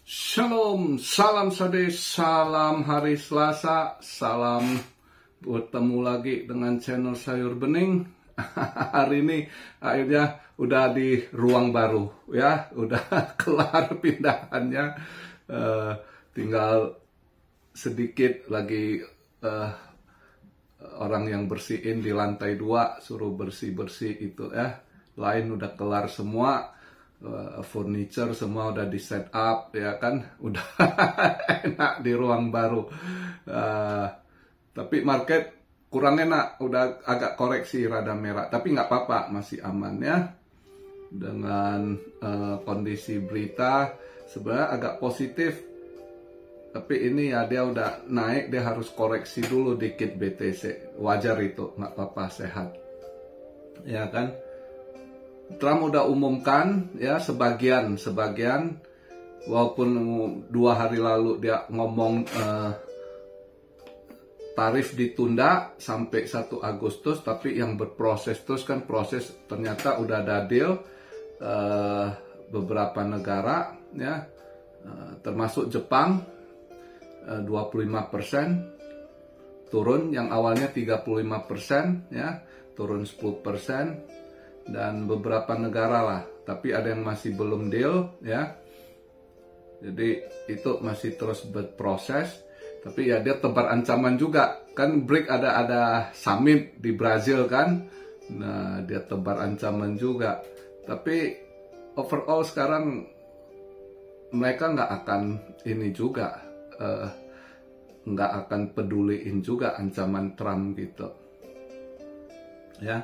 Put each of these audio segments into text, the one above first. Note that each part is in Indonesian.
Shalom, salam sade, salam hari Selasa, salam bertemu lagi dengan channel Sayur Bening. Hari ini akhirnya udah di ruang baru ya, udah kelar pindahannya. Tinggal sedikit lagi orang yang bersihin di lantai 2, suruh bersih-bersih itu ya. Lain udah kelar semua. Furniture semua udah di set up ya kan, udah enak di ruang baru. Tapi market kurang enak, udah agak koreksi rada merah, tapi nggak apa-apa, masih aman ya. Dengan kondisi berita sebenarnya agak positif, tapi ini ya dia udah naik, dia harus koreksi dulu dikit BTC, wajar itu, nggak apa-apa, sehat ya kan. Trump udah umumkan ya sebagian walaupun 2 hari lalu dia ngomong tarif ditunda sampai 1 Agustus, tapi yang berproses terus kan, proses ternyata udah ada deal beberapa negara ya, termasuk Jepang 25% turun, yang awalnya 35% ya, turun 10%. Dan beberapa negara lah, tapi ada yang masih belum deal ya. Jadi itu masih terus berproses. Tapi ya dia tebar ancaman juga. Kan BRIC ada summit di Brazil kan. Nah, dia tebar ancaman juga. Tapi overall sekarang mereka nggak akan ini juga, nggak akan peduliin juga ancaman Trump gitu ya,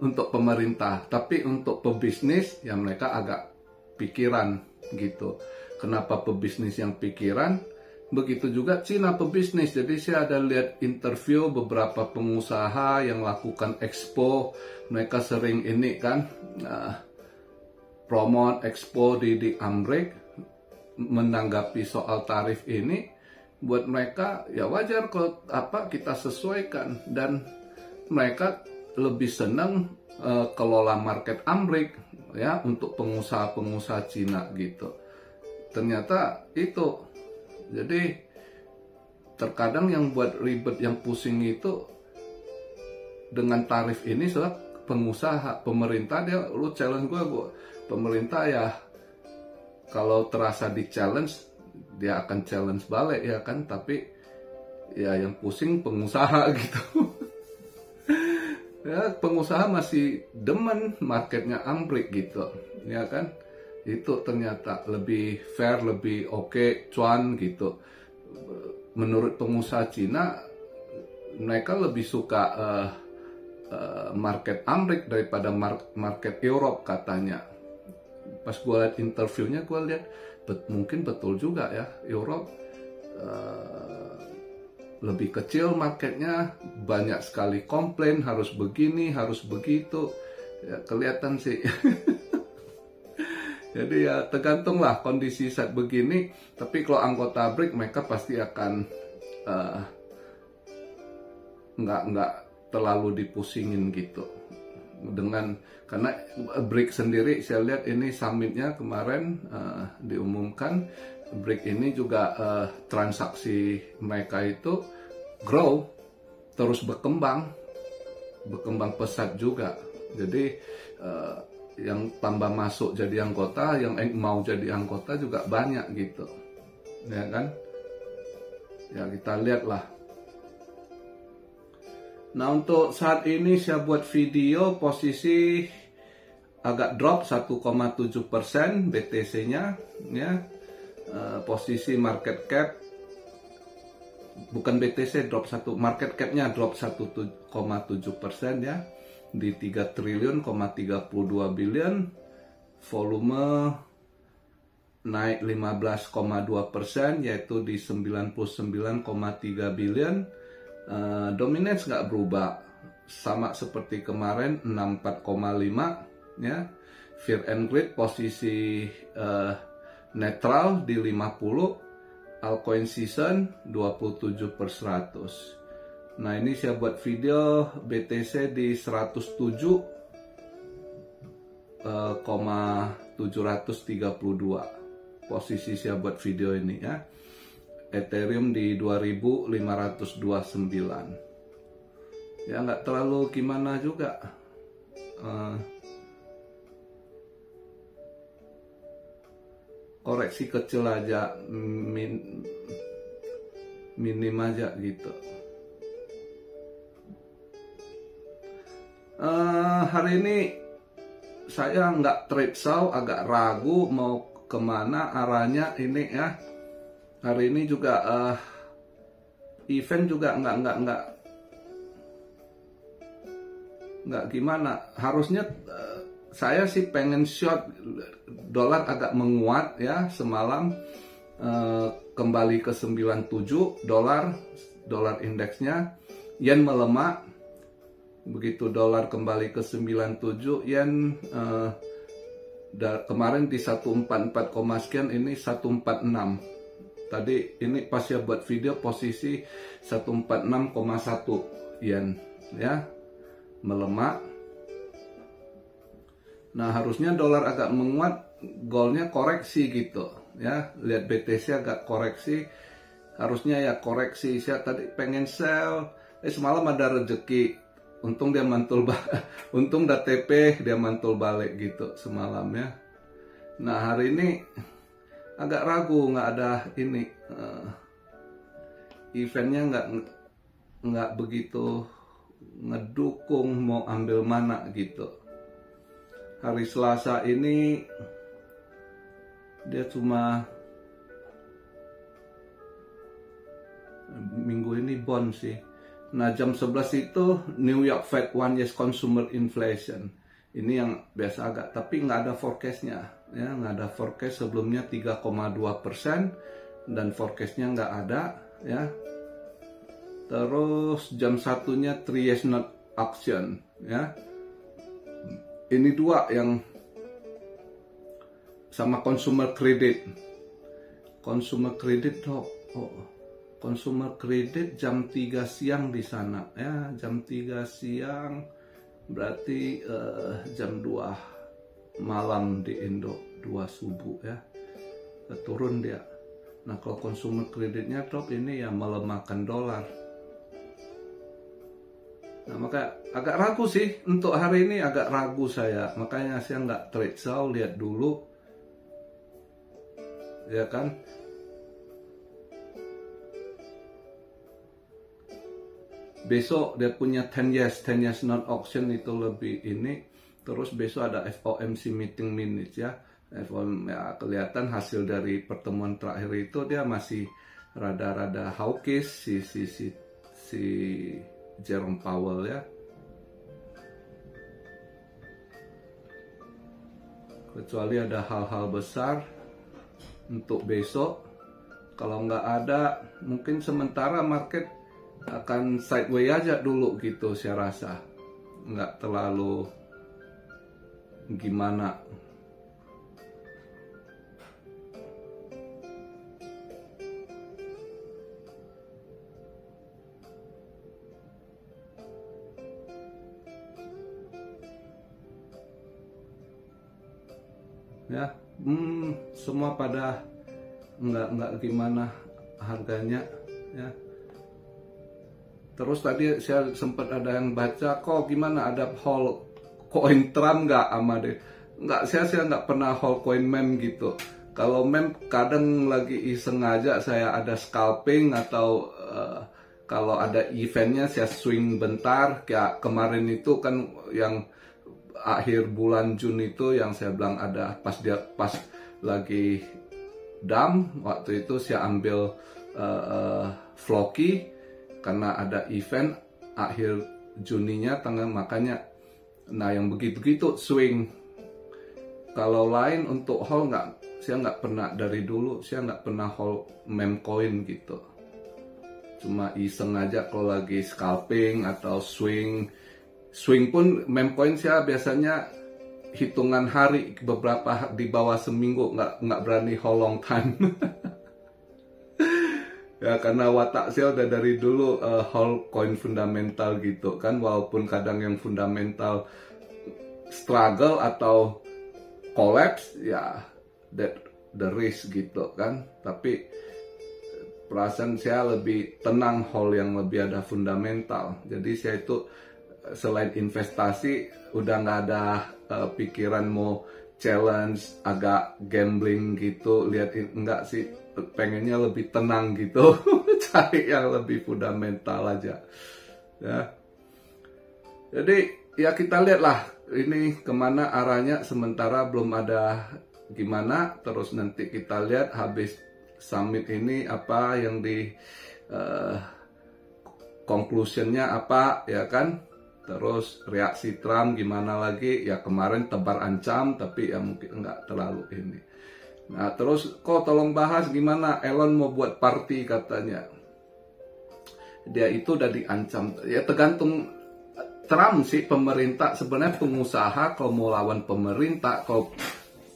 untuk pemerintah. Tapi untuk pebisnis ya mereka agak pikiran gitu. Kenapa pebisnis yang pikiran? Begitu juga Cina pebisnis. Jadi saya ada lihat interview beberapa pengusaha yang lakukan expo. Mereka sering ini kan promote expo di Amerika, menanggapi soal tarif ini. Buat mereka ya wajar kalau kita sesuaikan, dan mereka lebih senang kelola market Amerika ya untuk pengusaha-pengusaha Cina gitu. Ternyata itu. Jadi terkadang yang buat ribet, yang pusing itu dengan tarif ini soal pengusaha. Pemerintah dia, lu challenge gue pemerintah ya, kalau terasa di challenge dia akan challenge balik ya kan, tapi ya yang pusing pengusaha gitu. Ya, pengusaha masih demen marketnya Amerika gitu, ya kan? Itu ternyata lebih fair, lebih oke, cuan gitu. Menurut pengusaha Cina, mereka lebih suka market Amerika daripada market Europe katanya. Pas gue liat interviewnya, gue lihat mungkin betul juga ya, Europe lebih kecil marketnya, banyak sekali komplain, harus begini, harus begitu ya, kelihatan sih. Jadi ya tergantunglah kondisi saat begini. Tapi kalau anggota BRIC mereka pasti akan nggak terlalu dipusingin gitu. Karena BRIC sendiri, saya lihat ini summitnya kemarin diumumkan, BRIC ini juga transaksi mereka itu grow, terus berkembang pesat juga. Jadi yang tambah masuk jadi anggota, yang mau jadi anggota juga banyak gitu, ya kan? Ya kita lihatlah. Nah, untuk saat ini saya buat video posisi agak drop 1,7% BTC-nya ya. Posisi market cap, bukan BTC drop 1, market cap-nya drop 1,7% ya, di 3 triliun,32 billion. Volume naik 15,2%, yaitu di 99,3 billion. Dominance nggak berubah, sama seperti kemarin, 64,5 ya. Fear and Greed posisi netral di 50. Altcoin Season 27/100. Nah, ini saya buat video BTC di 107,732 posisi saya buat video ini ya. Ethereum di 2529. Ya nggak terlalu gimana juga. Koreksi kecil aja, minim aja gitu. Hari ini saya nggak trade sell, agak ragu mau kemana arahnya ini ya. Hari ini juga event juga nggak gimana. Harusnya saya sih pengen short, dolar agak menguat ya semalam, kembali ke 97 dolar indeksnya. Yen melemah, begitu dolar kembali ke 97, yen kemarin di 144, sekian, ini 146. Tadi ini pas ya buat video posisi 146,1 yen ya, melemah. Nah harusnya dolar agak menguat, goldnya koreksi gitu ya. Lihat BTC agak koreksi, harusnya ya koreksi. Saya tadi pengen sell, semalam ada rezeki, untung dia mantul untung TP dia mantul balik gitu semalam ya. Nah hari ini agak ragu, nggak ada ini eventnya nggak begitu ngedukung mau ambil mana gitu. Hari Selasa ini dia cuma, minggu ini bond sih. Nah jam 11 itu New York Fed 1 Year Consumer Inflation. Ini yang biasa agak, tapi nggak ada forecastnya ya, nggak ada forecast. Sebelumnya 3,2% dan forecastnya nggak ada ya. Terus jam 1-nya 3 Year Note Auction ya. Ini dua yang sama consumer credit. Consumer credit consumer credit jam 3 siang di sana ya, jam 3 siang berarti jam 2 malam di Indo, 2 subuh ya. Turun dia. Nah, kalau consumer creditnya drop, ini ya melemahkan dolar. Nah, maka agak ragu sih untuk hari ini, agak ragu saya. Makanya saya nggak trade sell, lihat dulu. Ya kan? Besok dia punya 10 years not auction itu lebih ini. Terus besok ada FOMC meeting minutes ya. Ya kelihatan hasil dari pertemuan terakhir itu dia masih rada-rada hawkish si Jerome Powell ya. Kecuali ada hal-hal besar untuk besok. Kalau nggak ada, mungkin sementara market akan sideways aja dulu gitu saya rasa. Nggak terlalu gimana. Ya, semua pada nggak gimana harganya ya. Terus tadi saya sempat ada yang baca, kok gimana ada hold koin Trump nggak ama deh? Nggak, saya nggak pernah hold koin meme gitu. Kalau meme kadang lagi iseng aja saya ada scalping, atau kalau ada eventnya saya swing bentar. Kayak kemarin itu kan yang akhir bulan Juni itu yang saya bilang ada pas lagi dump, waktu itu saya ambil Floki karena ada event akhir Juninya tanggal, makanya nah yang begitu swing. Kalau lain untuk hold saya nggak pernah, dari dulu saya nggak pernah hold meme coin gitu. Cuma iseng aja kalau lagi scalping atau swing pun meme coin saya biasanya hitungan hari, beberapa di bawah seminggu, nggak berani hold long time. Ya karena watak saya udah dari dulu hold coin fundamental gitu kan, walaupun kadang yang fundamental struggle atau collapse ya, that the risk gitu kan. Tapi perasaan saya lebih tenang, hal yang lebih ada fundamental. Jadi saya itu selain investasi udah nggak ada pikiran mau challenge, agak gambling gitu. Lihat enggak sih, pengennya lebih tenang gitu. Cari yang lebih fundamental aja ya. Jadi ya kita lihatlah ini kemana arahnya, sementara belum ada gimana. Terus nanti kita lihat habis summit ini apa yang di conclusionnya apa ya kan. Terus reaksi Trump gimana lagi ya, kemarin tebar ancam tapi ya mungkin nggak terlalu ini. Nah terus kok tolong bahas gimana Elon mau buat party katanya. Dia itu udah diancam, ya tergantung Trump sih. Pemerintah sebenarnya, pengusaha kalau mau lawan pemerintah, kalau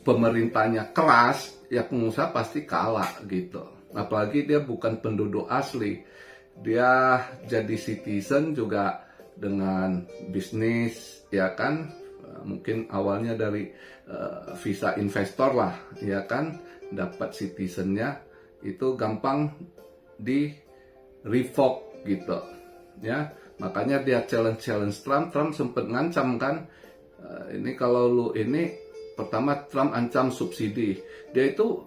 pemerintahnya keras ya pengusaha pasti kalah gitu. Apalagi dia bukan penduduk asli, dia jadi citizen juga dengan bisnis ya kan. Mungkin awalnya dari visa investor lah ya kan, dapat citizennya itu gampang di revoke gitu ya. Makanya dia challenge Trump sempat ngancam kan, ini kalau lu ini, pertama Trump ancam subsidi. Dia itu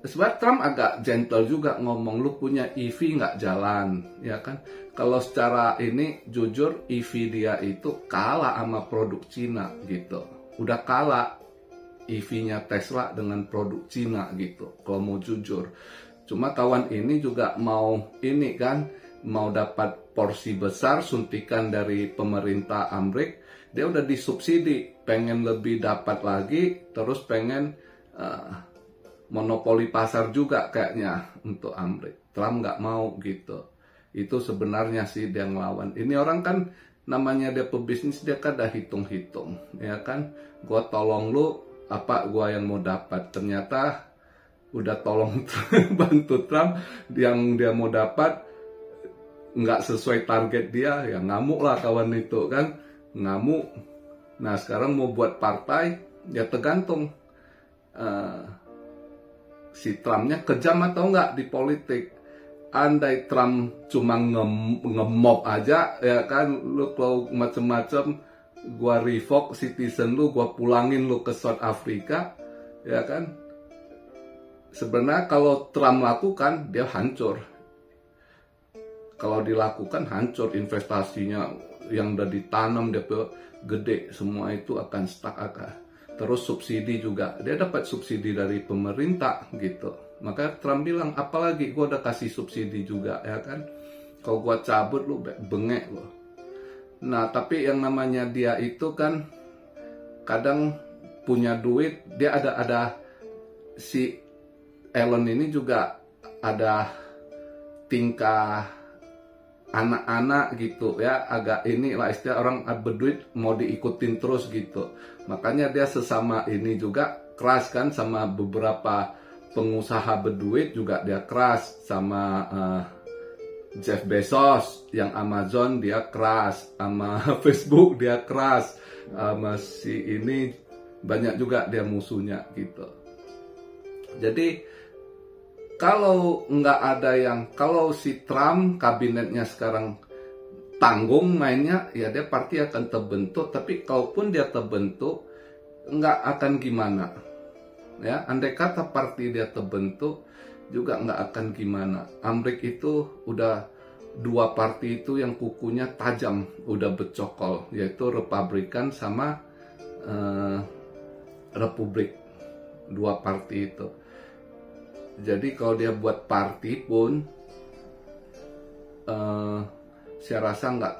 sebenarnya Trump agak gentle juga ngomong, lu punya EV nggak jalan ya kan. Kalau secara ini jujur EV dia itu kalah sama produk Cina gitu, udah kalah EV-nya Tesla dengan produk Cina gitu kalau mau jujur. Cuma kawan ini juga mau ini kan, mau dapat porsi besar suntikan dari pemerintah Amerika. Dia udah disubsidi, pengen lebih dapat lagi, terus pengen monopoli pasar juga kayaknya untuk Amerika. Trump nggak mau gitu. Itu sebenarnya sih dia ngelawan. Ini orang kan namanya dia pebisnis, dia kan udah hitung-hitung ya kan. Gua tolong lu, apa gua yang mau dapat. Ternyata udah tolong bantu Trump, yang dia mau dapat nggak sesuai target dia, ya ngamuk lah kawan itu kan, ngamuk. Nah sekarang mau buat partai, ya tergantung si Trumpnya kejam atau nggak di politik. Andai Trump cuma ngemob aja ya kan, lu kalau macem-macem gua revoke citizen lu, gua pulangin lu ke South Africa ya kan. Sebenarnya kalau Trump lakukan, dia hancur. Kalau dilakukan hancur, investasinya yang udah ditanam dia gede, semua itu akan stuck akan. Terus subsidi juga, dia dapat subsidi dari pemerintah gitu. Maka Trump bilang, apalagi gua udah kasih subsidi juga ya kan. Kalau gua cabut lu bengek lu. Nah tapi yang namanya dia itu kan kadang punya duit, dia ada si Elon ini juga ada tingkah anak-anak gitu ya, agak ini lah istilah orang berduit mau diikutin terus gitu. Makanya dia sesama ini juga keras kan, sama beberapa pengusaha berduit juga dia keras. Sama Jeff Bezos yang Amazon dia keras, sama Facebook dia keras, sama si ini banyak juga dia musuhnya gitu. Jadi kalau nggak ada yang, kalau si Trump kabinetnya sekarang tanggung mainnya, ya dia partai akan terbentuk. Tapi kalaupun dia terbentuk, nggak akan gimana. Ya, andai kata partai dia terbentuk, juga nggak akan gimana. Amerika itu udah dua partai itu yang kukunya tajam, udah bercokol, yaitu Republikan sama Republik. Dua partai itu. Jadi kalau dia buat party pun saya rasa nggak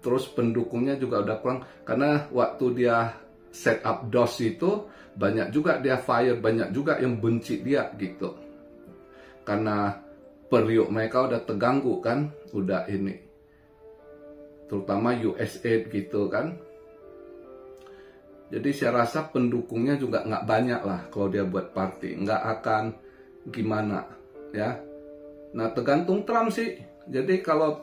terus pendukungnya juga udah kurang, karena waktu dia set up DOS itu banyak juga dia fire, banyak juga yang benci dia gitu, karena periuk mereka udah terganggu kan, udah ini terutama USA gitu kan. Jadi saya rasa pendukungnya juga nggak banyak lah kalau dia buat party, nggak akan gimana ya. Nah tergantung Trump sih. Jadi kalau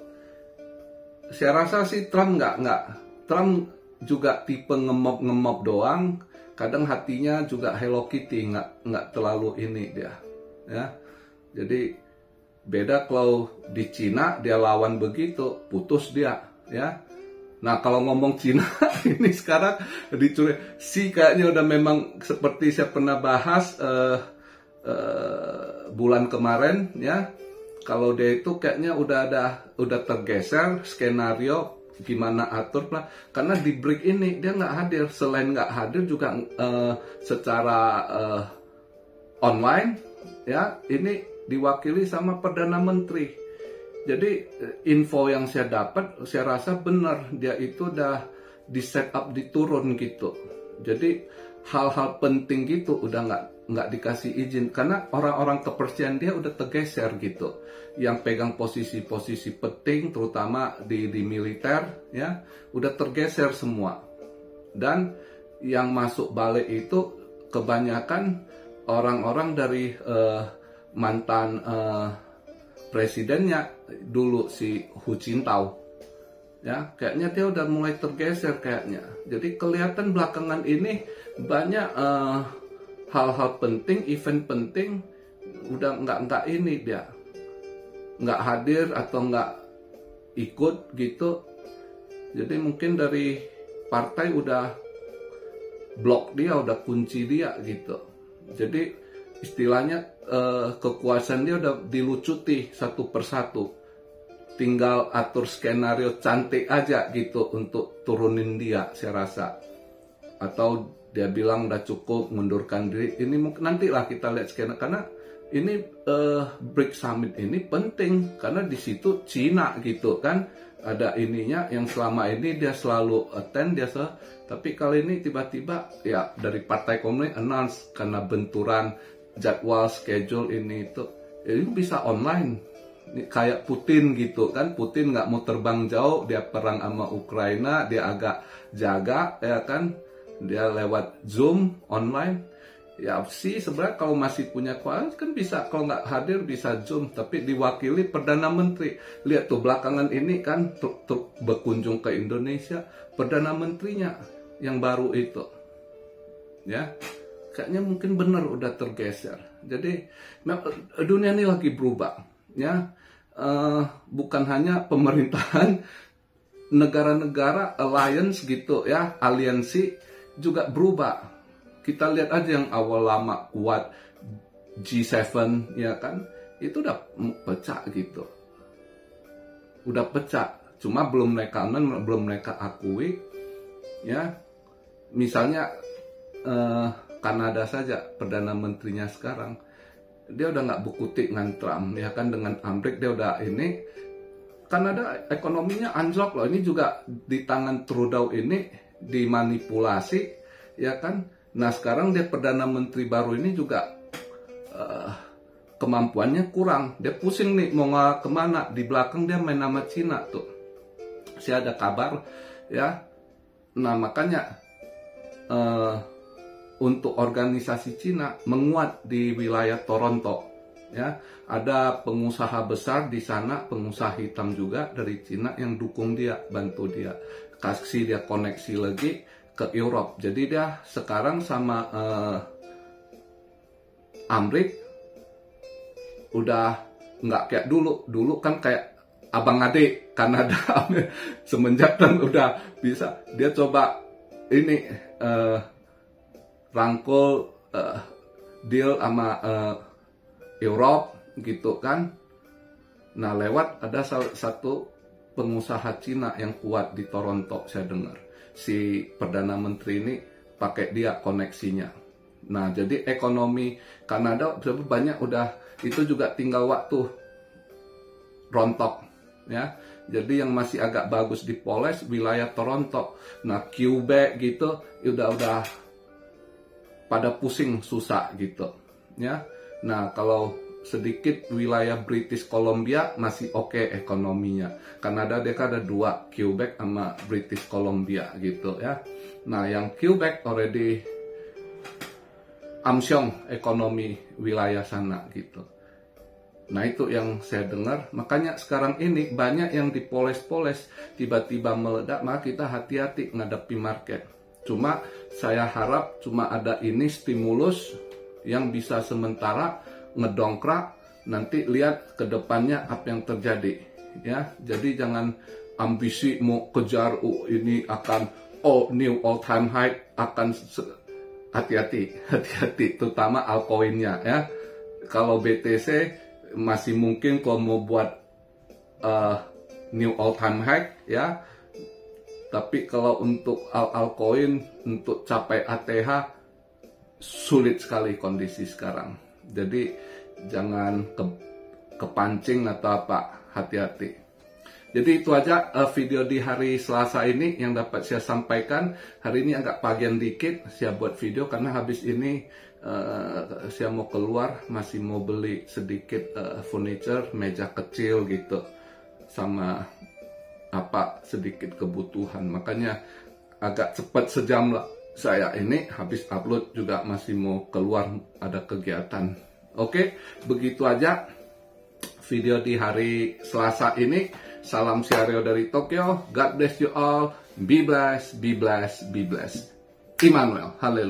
saya rasa sih Trump nggak Trump juga tipe ngemob doang. kadang hatinya juga Hello Kitty, nggak terlalu ini dia, ya. Jadi beda kalau di Cina dia lawan begitu, putus dia, ya. Nah kalau ngomong Cina ini sekarang dicuri, kayaknya udah memang seperti saya pernah bahas bulan kemarin, ya. Kalau dia itu kayaknya udah tergeser skenario gimana atur lah, karena di BRIC ini dia nggak hadir. Selain nggak hadir juga secara online, ya, ini diwakili sama Perdana Menteri. Jadi info yang saya dapat, saya rasa benar, dia itu udah di set up, diturun gitu. Jadi hal-hal penting gitu udah nggak dikasih izin, karena orang-orang kepercayaan dia udah tergeser gitu. Yang pegang posisi-posisi penting, terutama di militer, ya, udah tergeser semua. Dan yang masuk balik itu kebanyakan orang-orang dari mantan presidennya dulu, si Hu Jintao, ya, kayaknya dia udah mulai tergeser kayaknya. Jadi kelihatan belakangan ini banyak hal-hal penting, event penting udah nggak ini, dia nggak hadir atau nggak ikut gitu. Jadi mungkin dari partai udah blok dia, udah kunci dia gitu. Jadi istilahnya kekuasaan dia udah dilucuti satu persatu. Tinggal atur skenario cantik aja gitu untuk turunin dia, saya rasa. Atau dia bilang udah cukup, mundurkan diri. Ini mungkin nantilah kita lihat skenario, karena ini BRIC Summit ini penting karena di situ Cina gitu kan, ada ininya yang selama ini dia selalu attend, tapi kali ini tiba-tiba ya dari Partai Komunis announce karena benturan jadwal schedule ini bisa online. Ini kayak Putin gitu kan, Putin nggak mau terbang jauh, dia perang sama Ukraina, dia agak jaga, ya kan, dia lewat Zoom online. Ya sih sebenarnya kalau masih punya kuasa kan bisa, kalau nggak hadir bisa Zoom, tapi diwakili Perdana Menteri. Lihat tuh belakangan ini kan berkunjung ke Indonesia Perdana Menterinya yang baru itu, ya, kayaknya mungkin benar udah tergeser. Jadi dunia ini lagi berubah, ya, bukan hanya pemerintahan, negara-negara alliance gitu, ya, aliansi juga berubah. Kita lihat aja yang awal lama kuat G7, ya kan, itu udah pecah gitu, udah pecah. Cuma belum mereka akui, ya. Misalnya Kanada saja, Perdana Menterinya sekarang dia udah nggak berkutik dengan Trump, ya kan, dengan Amerika dia udah ini. Kanada ekonominya anjlok loh, ini juga di tangan Trudeau ini dimanipulasi, ya kan. Nah sekarang dia Perdana Menteri baru ini juga kemampuannya kurang. Dia pusing nih mau kemana. Di belakang dia main nama Cina tuh. Saya ada kabar, ya. Nah makanya untuk organisasi Cina menguat di wilayah Toronto, ya. Ada pengusaha besar di sana, pengusaha hitam juga dari Cina yang dukung dia, bantu dia, kasih dia koneksi lagi ke Europe. Jadi dia sekarang sama Amerika udah nggak kayak dulu kan kayak abang adik Kanada. Semenjak kan udah bisa, dia coba ini rangkul deal sama Europe gitu kan. Nah lewat ada satu pengusaha Cina yang kuat di Toronto, saya dengar si Perdana Menteri ini pakai dia koneksinya. Nah jadi ekonomi Kanada banyak udah, itu juga tinggal waktu rontok, ya. Jadi yang masih agak bagus dipoles wilayah Toronto. Nah Quebec gitu udah pada pusing, susah gitu, ya. Nah kalau sedikit wilayah British Columbia masih oke ekonominya. Kanada dia kan ada dua, Quebec sama British Columbia gitu, ya. Nah yang Quebec already amsyong ekonomi wilayah sana gitu. Nah itu yang saya dengar. Makanya sekarang ini banyak yang dipoles-poles, tiba-tiba meledak, maka kita hati-hati ngadepi market. Cuma saya harap cuma ada ini stimulus yang bisa sementara ngedongkrak, nanti lihat ke depannya apa yang terjadi ya. Jadi jangan ambisi mau kejar ini akan new all time high, akan hati-hati terutama altcoinnya ya. Kalau BTC masih mungkin kalau mau buat new all time high ya, tapi kalau untuk altcoin untuk capai ATH sulit sekali kondisi sekarang. Jadi jangan kepancing atau apa, hati-hati. Jadi itu aja video di hari Selasa ini yang dapat saya sampaikan. Hari ini agak pagian dikit saya buat video karena habis ini saya mau keluar, masih mau beli sedikit furniture, meja kecil gitu, sama apa sedikit kebutuhan. Makanya agak cepat sejam lah saya ini, habis upload juga masih mau keluar ada kegiatan. Oke, begitu aja video di hari Selasa ini. Salam Siario dari Tokyo. God bless you all. Be blessed, be blessed, be blessed. Immanuel, haleluya.